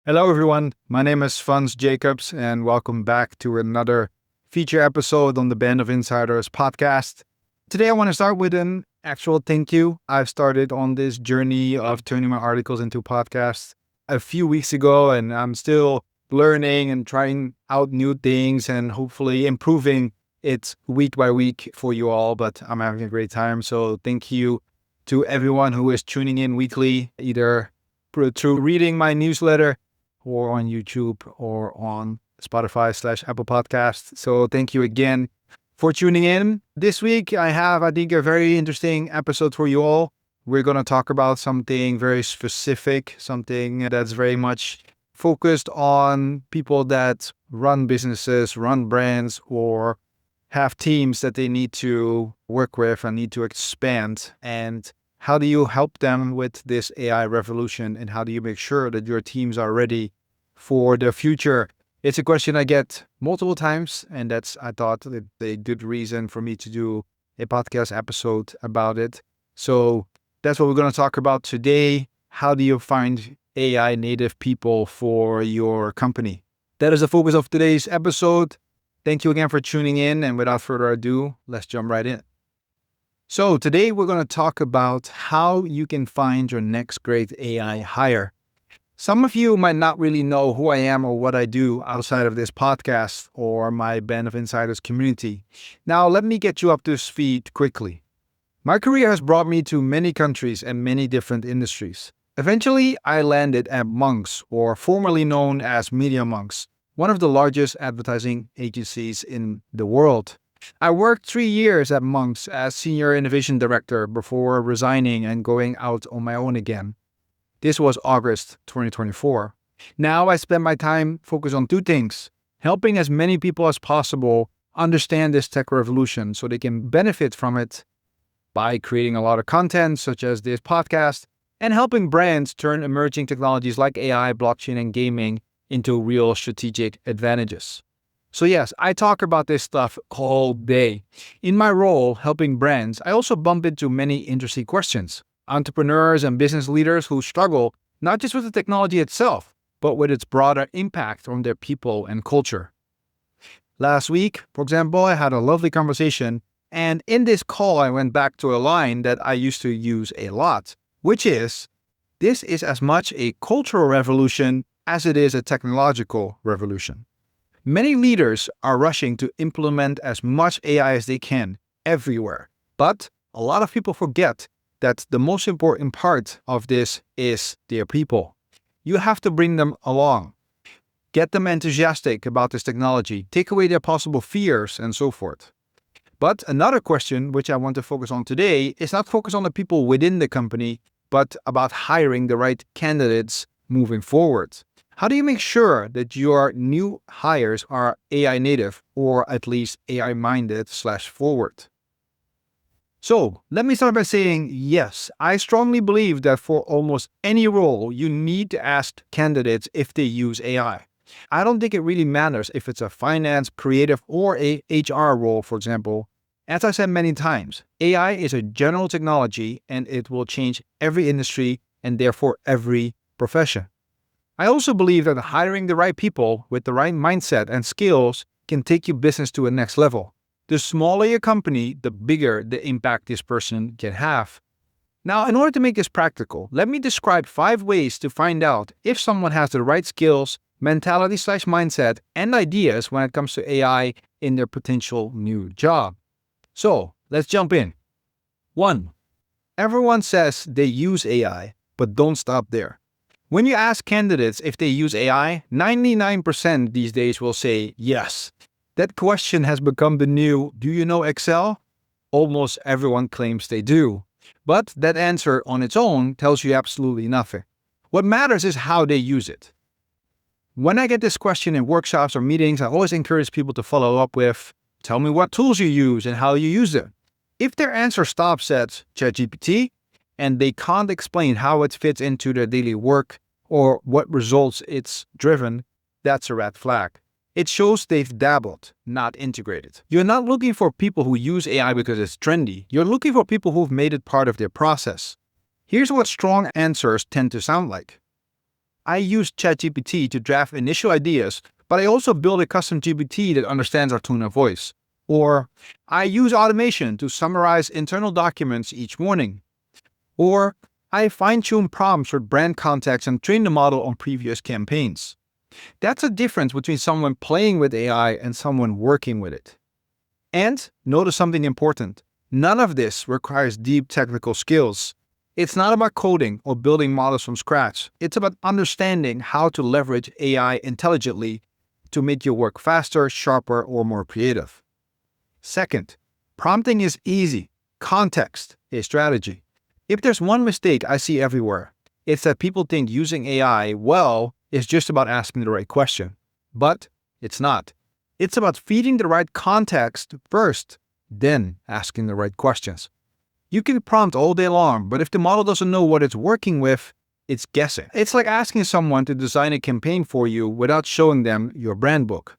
Hello, everyone. My name is Fons Jacobs, and welcome back to another feature episode on the Band of Insiders podcast. Today, I want to start with an actual thank you. I've started on this journey of turning my articles into podcasts a few weeks ago, and I'm still learning and trying out new things and hopefully improving it week by week for you all. But I'm having a great time. So, thank you to everyone who is tuning in weekly, either through reading my newsletter or on YouTube or on Spotify/Apple Podcasts. So thank you again for tuning in. This week, I have, I think, a very interesting episode for you all. We're going to talk about something very specific, something that's very much focused on people that run businesses, run brands, or have teams that they need to work with and need to expand. And how do you help them with this AI revolution, and how do you make sure that your teams are ready for the future? It's a question I get multiple times, and I thought that a good reason for me to do a podcast episode about it. So that's what we're going to talk about today. How do you find AI native people for your company? That is the focus of today's episode. Thank you again for tuning in, and without further ado, let's jump right in. So today we're going to talk about how you can find your next great AI hire. Some of you might not really know who I am or what I do outside of this podcast or my Band of Insiders community. Now, let me get you up to speed quickly. My career has brought me to many countries and many different industries. Eventually, I landed at Monks, or formerly known as Media Monks, one of the largest advertising agencies in the world. I worked 3 years at Monks as Senior Innovation Director before resigning and going out on my own again. This was August 2024. Now I spend my time focused on two things: helping as many people as possible understand this tech revolution so they can benefit from it by creating a lot of content such as this podcast, and helping brands turn emerging technologies like AI, blockchain, and gaming into real strategic advantages. So yes, I talk about this stuff all day. In my role helping brands, I also bump into many interesting questions. Entrepreneurs and business leaders who struggle not just with the technology itself, but with its broader impact on their people and culture. Last week, for example, I had a lovely conversation, and in this call I went back to a line that I used to use a lot, which is, this is as much a cultural revolution as it is a technological revolution. Many leaders are rushing to implement as much AI as they can everywhere, but a lot of people forget that the most important part of this is their people. You have to bring them along, get them enthusiastic about this technology, take away their possible fears, and so forth. But another question which I want to focus on today is not focus on the people within the company, but about hiring the right candidates moving forward. How do you make sure that your new hires are AI native, or at least AI minded/forward? So let me start by saying, yes, I strongly believe that for almost any role, you need to ask candidates if they use AI. I don't think it really matters if it's a finance, creative, or a HR role, for example. As I said many times, AI is a general technology, and it will change every industry and therefore every profession. I also believe that hiring the right people with the right mindset and skills can take your business to a next level. The smaller your company, the bigger the impact this person can have. Now, in order to make this practical, let me describe 5 ways to find out if someone has the right skills, mentality/mindset, and ideas when it comes to AI in their potential new job. So, let's jump in. 1. Everyone says they use AI, but don't stop there. When you ask candidates if they use AI, 99% these days will say yes. That question has become the new, do you know Excel? Almost everyone claims they do. But that answer on its own tells you absolutely nothing. What matters is how they use it. When I get this question in workshops or meetings, I always encourage people to follow up with, tell me what tools you use and how you use them. If their answer stops at ChatGPT, and they can't explain how it fits into their daily work or what results it's driven, that's a red flag. It shows they've dabbled, not integrated. You're not looking for people who use AI because it's trendy. You're looking for people who've made it part of their process. Here's what strong answers tend to sound like. I use ChatGPT to draft initial ideas, but I also build a custom GPT that understands our tone of voice. Or I use automation to summarize internal documents each morning. Or I fine-tune prompts for brand context and train the model on previous campaigns. That's a difference between someone playing with AI and someone working with it. And notice something important. None of this requires deep technical skills. It's not about coding or building models from scratch. It's about understanding how to leverage AI intelligently to make your work faster, sharper, or more creative. Second, prompting is easy. Context is strategy. If there's one mistake I see everywhere, it's that people think using AI well is just about asking the right question. But it's not. It's about feeding the right context first, then asking the right questions. You can prompt all day long, but if the model doesn't know what it's working with, it's guessing. It's like asking someone to design a campaign for you without showing them your brand book.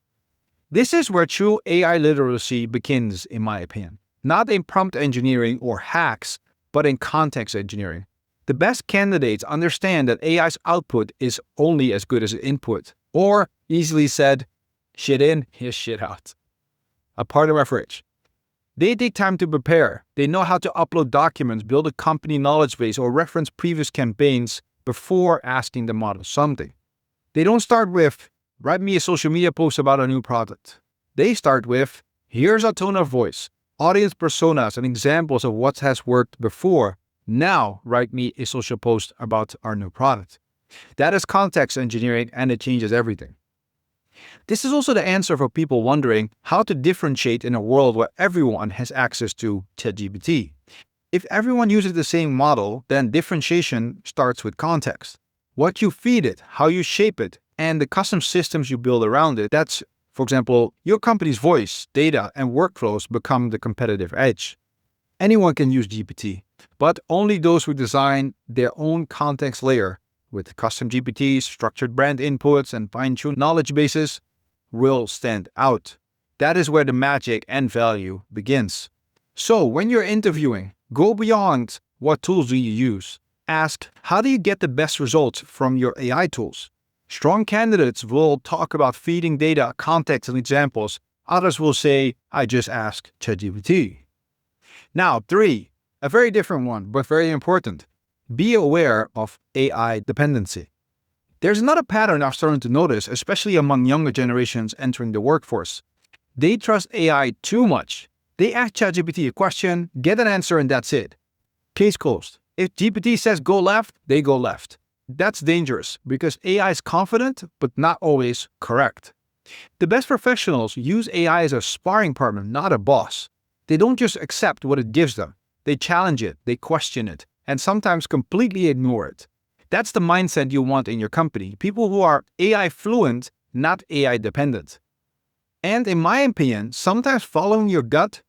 This is where true AI literacy begins, in my opinion. Not in prompt engineering or hacks, but in context engineering. The best candidates understand that AI's output is only as good as its input. Or, easily said, shit in, here's shit out. A part of my fridge. They take time to prepare. They know how to upload documents, build a company knowledge base, or reference previous campaigns before asking the model something. They don't start with, write me a social media post about a new product. They start with, here's our tone of voice, audience personas, and examples of what has worked before. Now write me a social post about our new product. That is context engineering, and it changes everything. This is also the answer for people wondering how to differentiate in a world where everyone has access to ChatGPT. If everyone uses the same model, then differentiation starts with context. What you feed it, how you shape it, and the custom systems you build around it. That's, for example, your company's voice, data, and workflows become the competitive edge. Anyone can use GPT, but only those who design their own context layer with custom GPTs, structured brand inputs, and fine-tuned knowledge bases will stand out. That is where the magic and value begins. So when you're interviewing, go beyond what tools do you use. Ask, how do you get the best results from your AI tools? Strong candidates will talk about feeding data, context, and examples. Others will say, I just asked ChatGPT. Now, 3, a very different one, but very important. Be aware of AI dependency. There's another pattern I've started to notice, especially among younger generations entering the workforce. They trust AI too much. They ask ChatGPT a question, get an answer, and that's it. Case closed. If GPT says go left, they go left. That's dangerous because AI is confident, but not always correct. The best professionals use AI as a sparring partner, not a boss. They don't just accept what it gives them. They challenge it, they question it, and sometimes completely ignore it. That's the mindset you want in your company. People who are AI fluent, not AI dependent. And in my opinion, sometimes following your gut,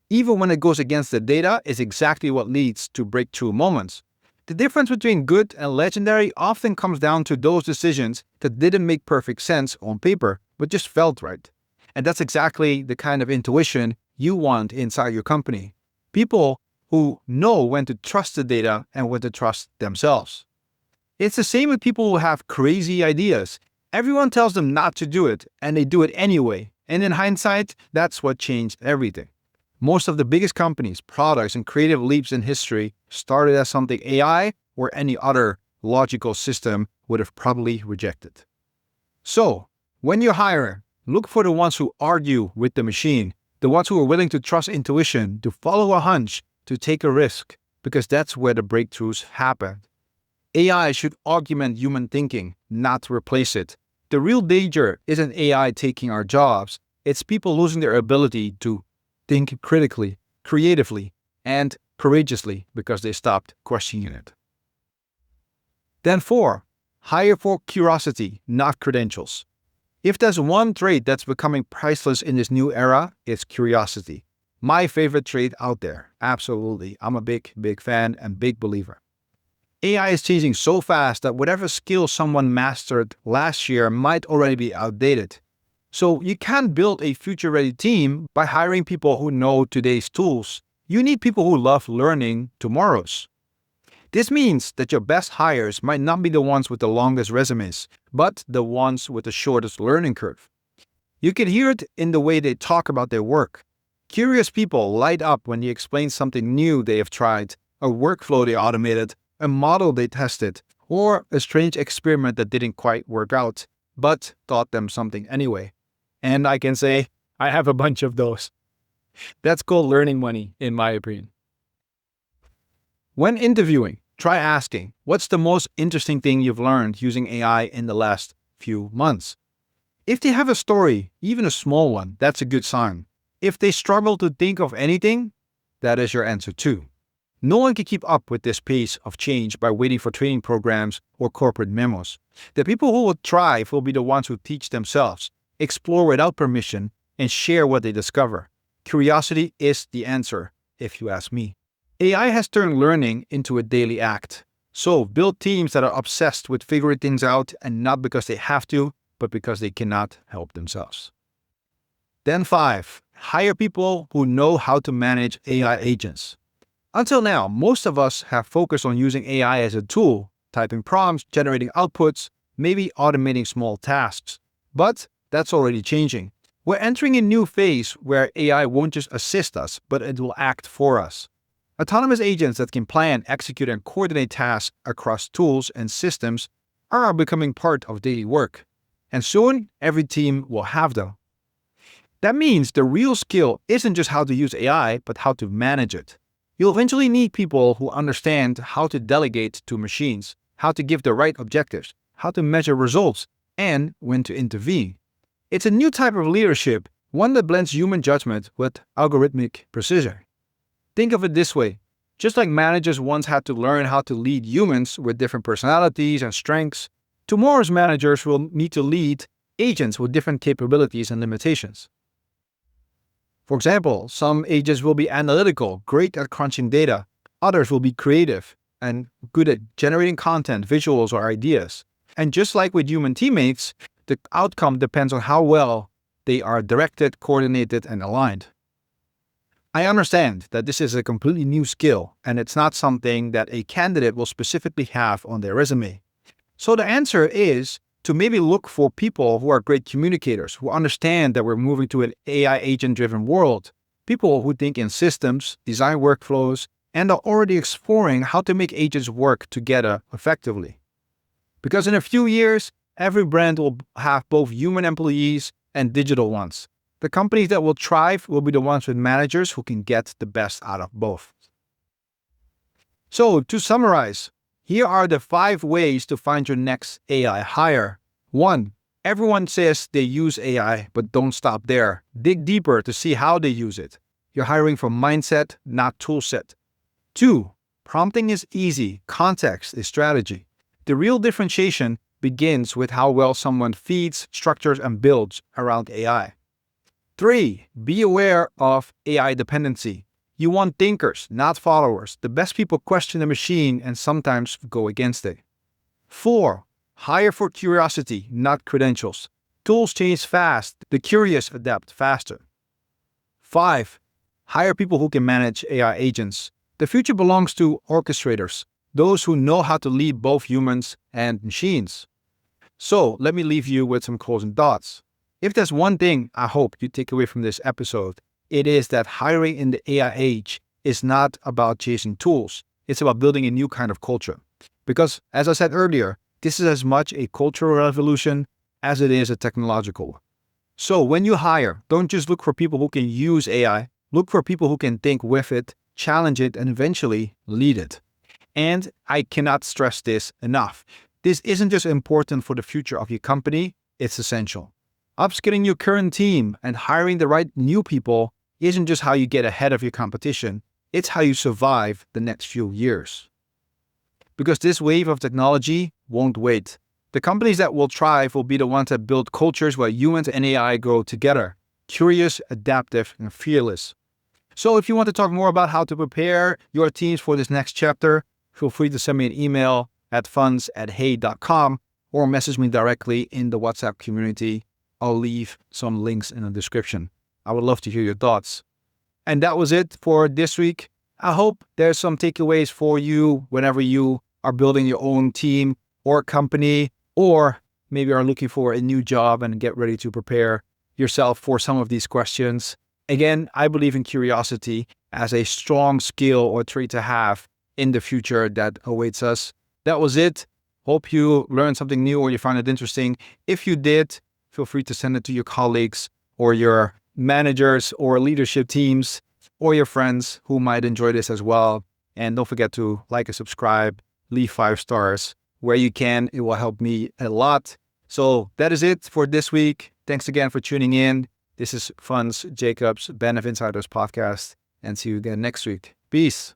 even when it goes against the data, is exactly what leads to breakthrough moments. The difference between good and legendary often comes down to those decisions that didn't make perfect sense on paper, but just felt right. And that's exactly the kind of intuition you want inside your company. People who know when to trust the data and when to trust themselves. It's the same with people who have crazy ideas. Everyone tells them not to do it, and they do it anyway. And in hindsight, that's what changed everything. Most of the biggest companies, products, and creative leaps in history started as something AI or any other logical system would have probably rejected. So, when you hire, look for the ones who argue with the machine, the ones who are willing to trust intuition, to follow a hunch, to take a risk, because that's where the breakthroughs happen. AI should augment human thinking, not replace it. The real danger isn't AI taking our jobs, it's people losing their ability to think critically, creatively, and courageously because they stopped questioning it. Then 4, hire for curiosity, not credentials. If there's one trait that's becoming priceless in this new era, it's curiosity. My favorite trait out there, absolutely. I'm a big fan and big believer. AI is changing so fast that whatever skill someone mastered last year might already be outdated. So you can't build a future-ready team by hiring people who know today's tools. You need people who love learning tomorrow's. This means that your best hires might not be the ones with the longest resumes, but the ones with the shortest learning curve. You can hear it in the way they talk about their work. Curious people light up when you explain something new they have tried, a workflow they automated, a model they tested, or a strange experiment that didn't quite work out, but taught them something anyway. And I can say, I have a bunch of those. That's called learning money, in my opinion. When interviewing, try asking, what's the most interesting thing you've learned using AI in the last few months? If they have a story, even a small one, that's a good sign. If they struggle to think of anything, that is your answer too. No one can keep up with this pace of change by waiting for training programs or corporate memos. The people who will thrive will be the ones who teach themselves, explore without permission, and share what they discover. Curiosity is the answer, if you ask me. AI has turned learning into a daily act. So build teams that are obsessed with figuring things out, and not because they have to, but because they cannot help themselves. Then 5. Hire people who know how to manage AI agents. Until now, most of us have focused on using AI as a tool, typing prompts, generating outputs, maybe automating small tasks. But that's already changing. We're entering a new phase where AI won't just assist us, but it will act for us. Autonomous agents that can plan, execute, and coordinate tasks across tools and systems are becoming part of daily work. And soon, every team will have them. That means the real skill isn't just how to use AI, but how to manage it. You'll eventually need people who understand how to delegate to machines, how to give the right objectives, how to measure results, and when to intervene. It's a new type of leadership, one that blends human judgment with algorithmic precision. Think of it this way. Just like managers once had to learn how to lead humans with different personalities and strengths, tomorrow's managers will need to lead agents with different capabilities and limitations. For example, some agents will be analytical, great at crunching data. Others will be creative and good at generating content, visuals, or ideas. And just like with human teammates, the outcome depends on how well they are directed, coordinated, and aligned. I understand that this is a completely new skill, and it's not something that a candidate will specifically have on their resume. So the answer is to maybe look for people who are great communicators, who understand that we're moving to an AI agent-driven world, people who think in systems, design workflows, and are already exploring how to make agents work together effectively. Because in a few years, every brand will have both human employees and digital ones. The companies that will thrive will be the ones with managers who can get the best out of both. So, to summarize, here are the 5 ways to find your next AI hire. 1. Everyone says they use AI, but don't stop there. Dig deeper to see how they use it. You're hiring for mindset, not toolset. 2. Prompting is easy. Context is strategy. The real differentiation begins with how well someone feeds, structures, and builds around AI. 3. Be aware of AI dependency. You want thinkers, not followers. The best people question the machine and sometimes go against it. 4. Hire for curiosity, not credentials. Tools change fast. The curious adapt faster. 5. Hire people who can manage AI agents. The future belongs to orchestrators, those who know how to lead both humans and machines. So, let me leave you with some closing thoughts. If there's one thing I hope you take away from this episode, it is that hiring in the AI age is not about chasing tools. It's about building a new kind of culture. Because, as I said earlier, this is as much a cultural revolution as it is a technological one. So when you hire, don't just look for people who can use AI. Look for people who can think with it, challenge it, and eventually lead it. And I cannot stress this enough. This isn't just important for the future of your company, it's essential. Upskilling your current team and hiring the right new people isn't just how you get ahead of your competition, it's how you survive the next few years. Because this wave of technology won't wait. The companies that will thrive will be the ones that build cultures where humans and AI grow together, curious, adaptive, and fearless. So if you want to talk more about how to prepare your teams for this next chapter, feel free to send me an email at funds@hey.com or message me directly in the WhatsApp community. I'll leave some links in the description. I would love to hear your thoughts. And that was it for this week. I hope there's some takeaways for you whenever you are building your own team or company, or maybe are looking for a new job and get ready to prepare yourself for some of these questions. Again, I believe in curiosity as a strong skill or trait to have in the future that awaits us. That was it. Hope you learned something new or you found it interesting. If you did, feel free to send it to your colleagues or your managers or leadership teams or your friends who might enjoy this as well. And don't forget to like and subscribe, leave 5 stars where you can. It will help me a lot. So that is it for this week. Thanks again for tuning in. This is Funds Jacobs, Band of Insiders podcast, and see you again next week. Peace.